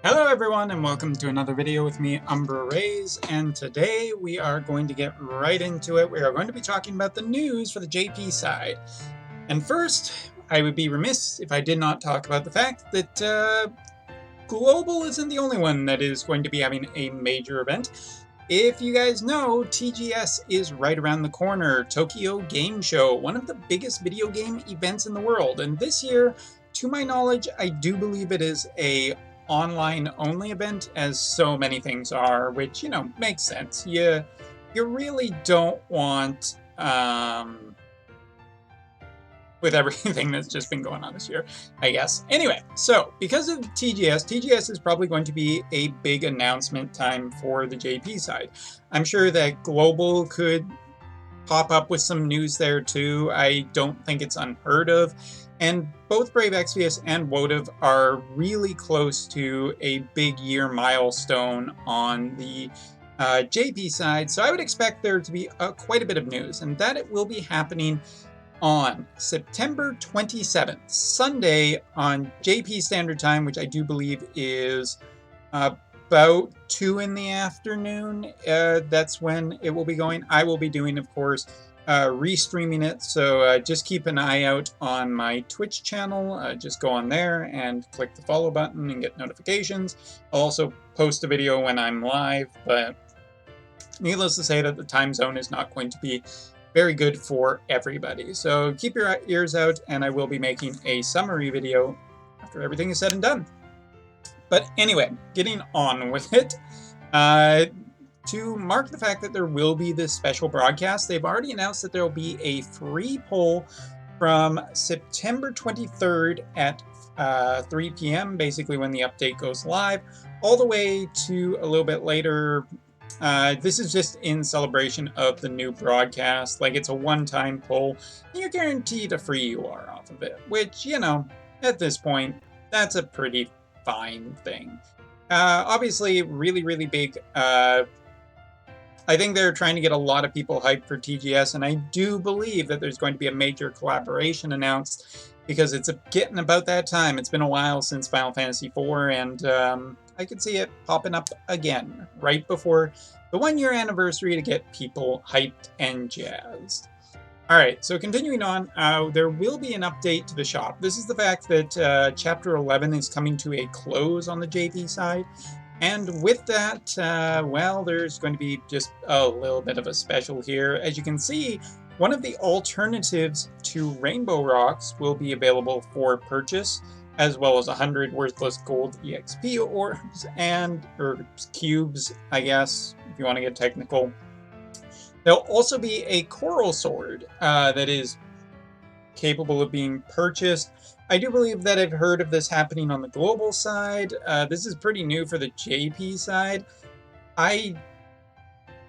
Hello everyone and welcome to another video with me, Umbra Rays, and today we are going to get right into it. We are going to be talking about the news for the JP side. And first, I would be remiss if I did not talk about the fact that Global isn't the only one that is going to be having a major event. If you guys know, TGS is right around the corner, Tokyo Game Show, one of the biggest video game events in the world. And this year, to my knowledge, I do believe it is a online only event, as so many things are, which, you know, makes sense. You really don't want, with everything that's just been going on this year, I guess. Anyway, so because of TGS is probably going to be a big announcement time for the JP side. I'm sure that Global could pop up with some news there too. I don't think it's unheard of. And both Brave Exvius and WOTV are really close to a big year milestone on the JP side. So I would expect there to be quite a bit of news, and that it will be happening on September 27th, Sunday on JP Standard Time, which I do believe is about 2 in the afternoon. That's when it will be going. I will be doing, of course, restreaming it, so just keep an eye out on my Twitch channel. Just go on there and click the follow button and get notifications. I'll also post a video when I'm live, but needless to say that the time zone is not going to be very good for everybody. So keep your ears out, and I will be making a summary video after everything is said and done. But anyway, getting on with it. To mark the fact that there will be this special broadcast, they've already announced that there will be a free poll from September 23rd at 3 p.m., basically when the update goes live, all the way to a little bit later. This is just in celebration of the new broadcast. Like, it's a one-time poll. You're guaranteed a free UR off of it, which, you know, at this point, that's a pretty fine thing. Obviously, really big. I think they're trying to get a lot of people hyped for TGS, and I do believe that there's going to be a major collaboration announced, because it's getting about that time. It's been a while since Final Fantasy IV, and I could see it popping up again right before the 1-year anniversary to get people hyped and jazzed. Alright, so continuing on, there will be an update to the shop. This is the fact that Chapter 11 is coming to a close on the JP side. And with that, well, there's going to be just a little bit of a special here. As you can see, one of the alternatives to Rainbow Rocks will be available for purchase, as well as 100 worthless gold EXP orbs or cubes, I guess, if you want to get technical. There'll also be a coral sword that is capable of being purchased. I do believe that I've heard of this happening on the global side. This is pretty new for the JP side. I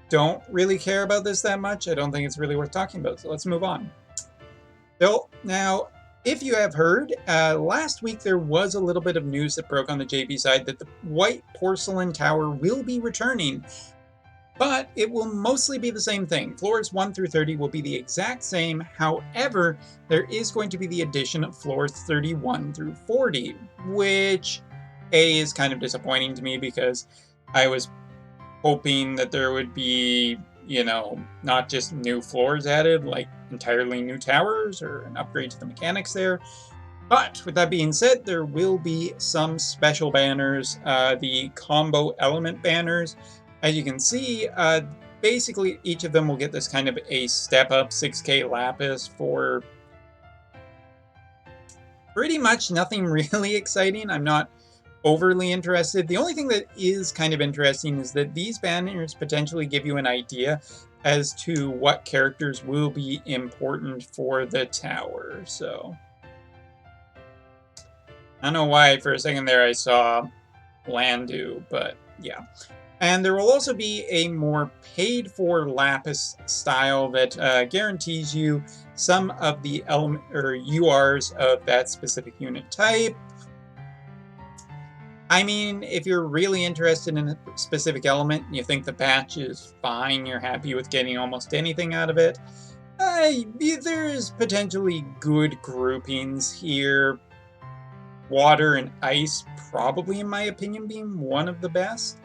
don't really care about this that much. I don't think it's really worth talking about, so let's move on. Now, if you have heard, last week there was a little bit of news that broke on the JP side that the White Porcelain Tower will be returning. But it will mostly be the same thing. Floors 1 through 30 will be the exact same. However, there is going to be the addition of floors 31 through 40, which is kind of disappointing to me, because I was hoping that there would be, you know, not just new floors added, like entirely new towers or an upgrade to the mechanics there. But with that being said, there will be some special banners, the combo element banners. As you can see, basically each of them will get this kind of a step-up 6k lapis for pretty much nothing really exciting. I'm not overly interested. The only thing that is kind of interesting is that these banners potentially give you an idea as to what characters will be important for the tower. So I don't know why for a second there I saw Landu, but yeah. And there will also be a more paid-for lapis style that guarantees you some of the element or URs of that specific unit type. I mean, if you're really interested in a specific element and you think the patch is fine, you're happy with getting almost anything out of it, there's potentially good groupings here. water and ice probably, in my opinion, being one of the best.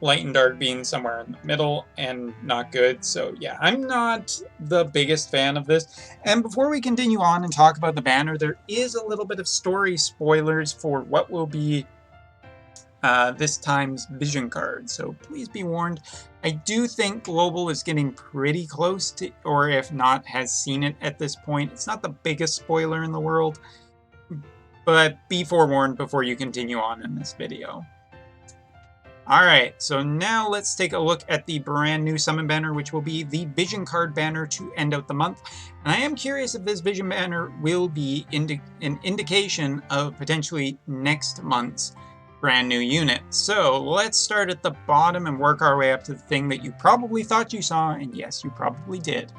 Light and dark being somewhere in the middle and not good. So yeah, I'm not the biggest fan of this. And before we continue on and talk about the banner, there is a little bit of story spoilers for what will be this time's vision card. So please be warned. I do think Global is getting pretty close to, or if not, has seen it at this point. It's not the biggest spoiler in the world, but be forewarned before you continue on in this video. Alright, so now let's take a look at the brand new summon banner, which will be the vision card banner to end out the month. And I am curious if this vision banner will be an indication of potentially next month's brand new unit. So let's start at the bottom and work our way up to the thing that you probably thought you saw, and yes, you probably did.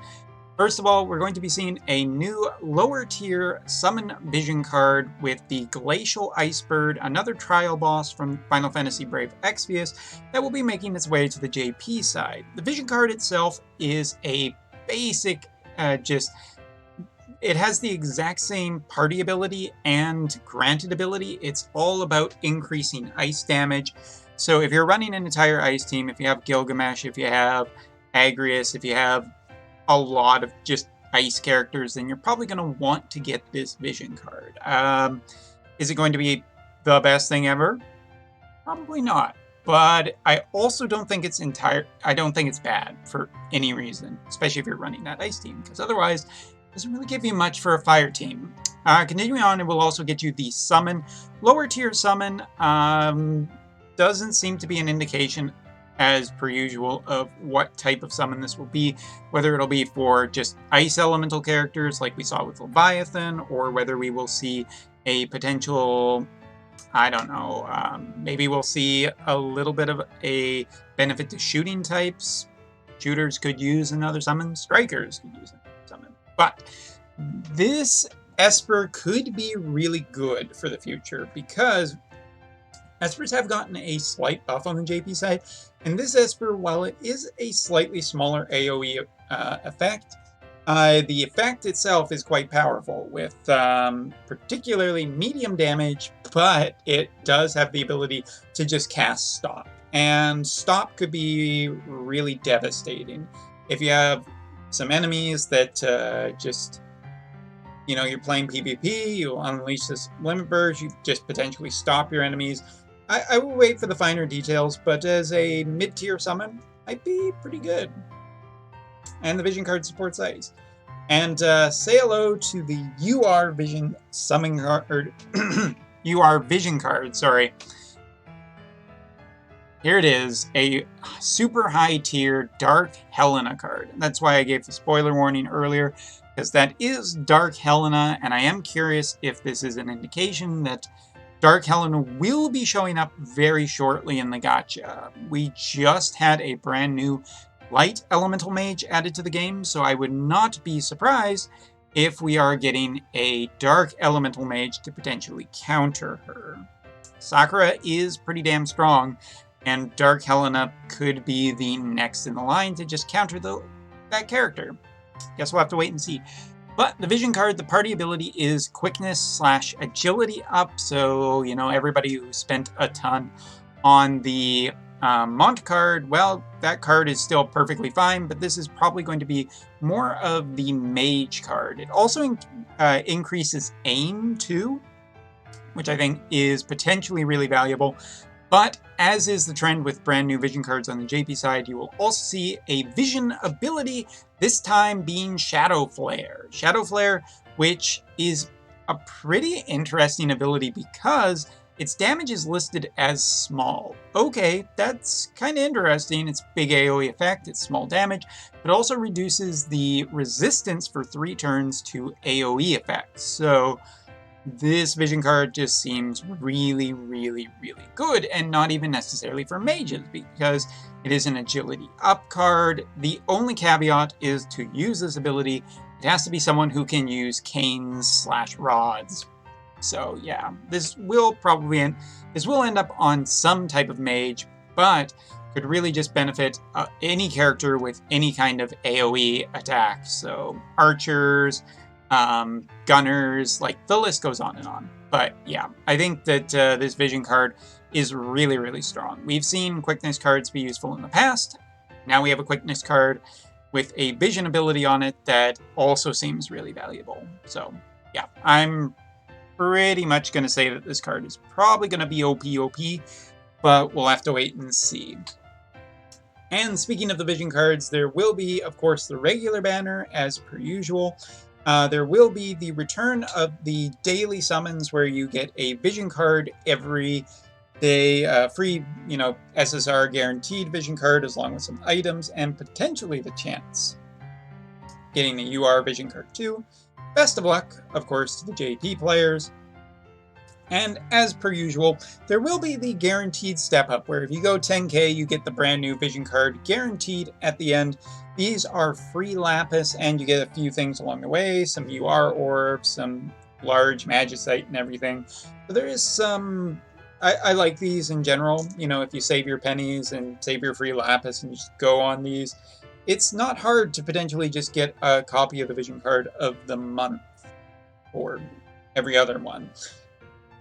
First of all, we're going to be seeing a new lower tier summon vision card with the Glacial Icebird, another trial boss from Final Fantasy Brave Exvius that will be making its way to the JP side. The vision card itself is a basic, it has the exact same party ability and granted ability. It's all about increasing ice damage. So if you're running an entire ice team, if you have Gilgamesh, if you have Agrius, if you have a lot of just ice characters, then you're probably going to want to get this vision card. Is it going to be the best thing ever? Probably not. But I also don't think it's I don't think it's bad for any reason, especially if you're running that ice team, because otherwise it doesn't really give you much for a fire team. Continuing on, it will also get you the summon. Lower tier summon doesn't seem to be an indication, as per usual, of what type of summon this will be, whether it'll be for just ice elemental characters like we saw with Leviathan, or whether we will see a potential, I don't know, maybe we'll see a little bit of a benefit to shooting types. Shooters could use another summon, strikers could use another summon. But this Esper could be really good for the future, because Espers have gotten a slight buff on the JP side, and this Esper, while it is a slightly smaller AoE effect, the effect itself is quite powerful, with particularly medium damage, but it does have the ability to just cast Stop. And Stop could be really devastating. If you have some enemies that just, you know, you're playing PvP, you unleash this Limit Burst, you just potentially stop your enemies. I will wait for the finer details, but as a mid-tier summon, might be pretty good. And the vision card supports ice. And say hello to the UR Vision summon card, UR Vision card, sorry. Here it is, a super high tier Dark Helena card. That's why I gave the spoiler warning earlier, because that is Dark Helena, and I am curious if this is an indication that Dark Helena will be showing up very shortly in the gacha. We just had a brand new Light Elemental Mage added to the game, so I would not be surprised if we are getting a Dark Elemental Mage to potentially counter her. Sakura is pretty damn strong, and Dark Helena could be the next in the line to just counter that character. Guess we'll have to wait and see. But the vision card, the party ability is quickness / agility up, so, you know, everybody who spent a ton on the Mont card, well, that card is still perfectly fine, but this is probably going to be more of the mage card. It also increases aim too, which I think is potentially really valuable. But as is the trend with brand new vision cards on the JP side, you will also see a vision ability, this time being Shadow Flare. Shadow Flare, which is a pretty interesting ability because its damage is listed as small. Okay, that's kind of interesting. It's big AoE effect, it's small damage, but also reduces the resistance for 3 turns to AoE effects. So this vision card just seems really, really, really good, and not even necessarily for mages, because it is an agility up card. The only caveat is to use this ability, it has to be someone who can use canes / rods. So yeah, this will end up on some type of mage, but could really just benefit any character with any kind of AoE attack. So archers, gunners, like the list goes on and on. But yeah, I think that this vision card is really, really strong. We've seen quickness cards be useful in the past. Now we have a quickness card with a vision ability on it that also seems really valuable. So yeah, I'm pretty much going to say that this card is probably going to be OP, but we'll have to wait and see. And speaking of the vision cards, there will be, of course, the regular banner as per usual. There will be the return of the daily summons where you get a vision card every day, free, SSR guaranteed vision card along with some items and potentially the chance getting the UR vision card too. Best of luck, of course, to the JP players. And as per usual, there will be the guaranteed step up where if you go 10k, you get the brand new vision card guaranteed at the end. These are free lapis and you get a few things along the way, some UR orbs, some large magicite and everything. So there is some, I like these in general. If you save your pennies and save your free lapis and just go on these, it's not hard to potentially just get a copy of the vision card of the month or every other one.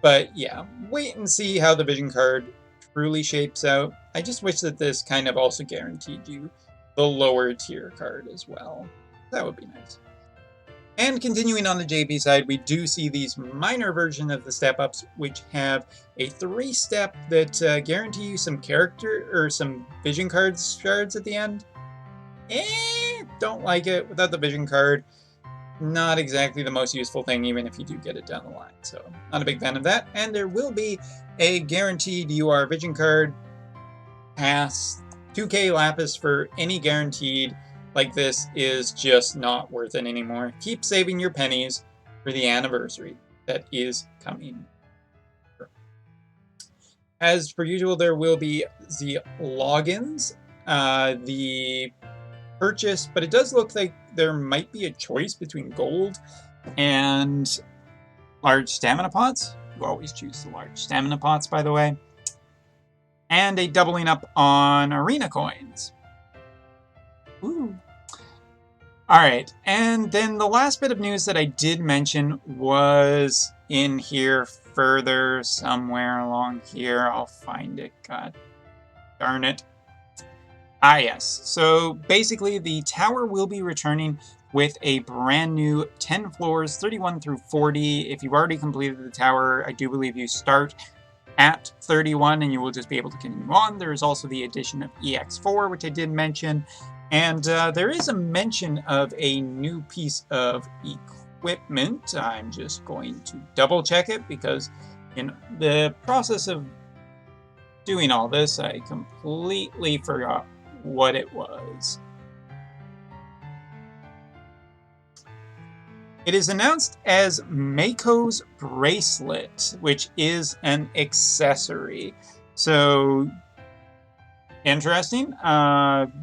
But yeah, wait and see how the vision card truly shapes out. I just wish that this kind of also guaranteed you the lower tier card as well. That would be nice. And continuing on the JP side, we do see these minor version of the step-ups, which have a 3-step that guarantee you some character or some vision shards at the end. Don't like it. Without the vision card, not exactly the most useful thing, even if you do get it down the line. So not a big fan of that. And there will be a guaranteed UR vision card pass 2k lapis for any guaranteed. Like this is just not worth it anymore. Keep saving your pennies for the anniversary that is coming. As per usual, there will be the logins, the purchase, but it does look like there might be a choice between gold and large stamina pots. You always choose the large stamina pots, by the way. And a doubling up on arena coins. Ooh. Alright, and then the last bit of news that I did mention was in here further somewhere along here. I'll find it. God darn it. Ah, yes. So basically, the tower will be returning with a brand new 10 floors, 31 through 40. If you've already completed the tower, I do believe you start at 31 and you will just be able to continue on. There is also the addition of EX4, which I did mention. And there is a mention of a new piece of equipment. I'm just going to double check it because in the process of doing all this, I completely forgot what it was. It is announced as Mako's bracelet, which is an accessory. So interesting.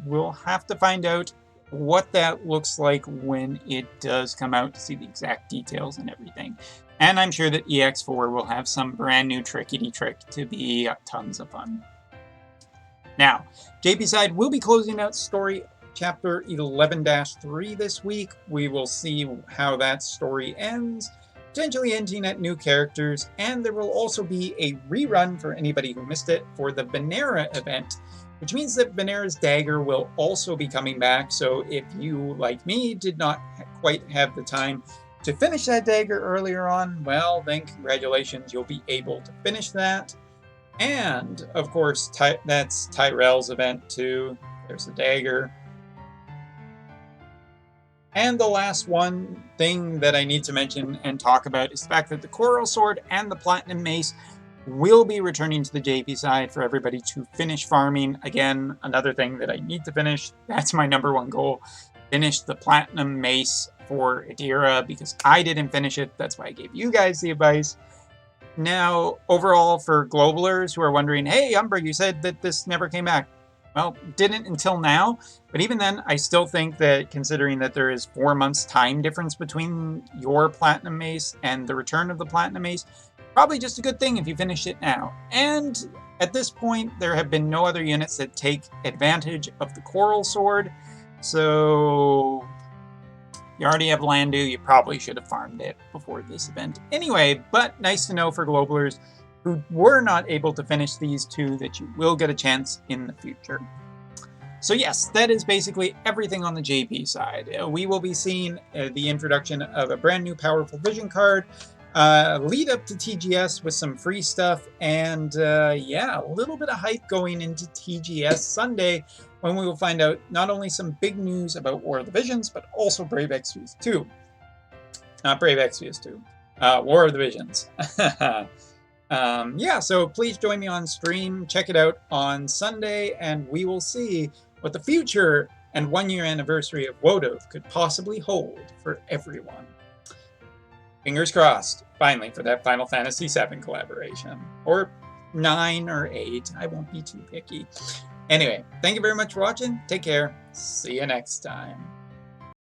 We'll have to find out what that looks like when it does come out to see the exact details and everything. And I'm sure that EX4 will have some brand new trickety trick to be tons of fun. Now, JP side will be closing out story chapter 11-3 this week. We will see how that story ends, potentially hinting at new characters, and there will also be a rerun for anybody who missed it for the Venera event, which means that Venera's dagger will also be coming back. So if you, like me, did not quite have the time to finish that dagger earlier on, well, then congratulations, you'll be able to finish that. And, of course, that's Tyrell's event, too. There's the dagger. And the last one thing that I need to mention and talk about is the fact that the Coral Sword and the Platinum Mace will be returning to the JP side for everybody to finish farming. Again, another thing that I need to finish. That's my #1 goal. Finish the Platinum Mace for Adira because I didn't finish it. That's why I gave you guys the advice. Now, overall, for Globalers who are wondering, hey, Umbra, you said that this never came back. Well, didn't until now, but even then, I still think that considering that there is 4 months time difference between your Platinum Mace and the return of the Platinum Mace, probably just a good thing if you finish it now. And at this point, there have been no other units that take advantage of the Coral Sword, so You already have Landu, you probably should have farmed it before this event. Anyway, but nice to know for Globalers who were not able to finish these two that you will get a chance in the future. So yes, that is basically everything on the JP side. We will be seeing the introduction of a brand new powerful vision card, lead up to TGS with some free stuff, and yeah, a little bit of hype going into TGS Sunday, when we will find out not only some big news about War of the Visions, but also Brave Exvius 2. Not Brave Exvius 2. War of the Visions. Yeah, so please join me on stream. Check it out on Sunday, and we will see what the future and 1-year anniversary of WOTV could possibly hold for everyone. Fingers crossed, finally, for that Final Fantasy VII collaboration. Or 9 or 8. I won't be too picky. Anyway, thank you very much for watching. Take care. See you next time.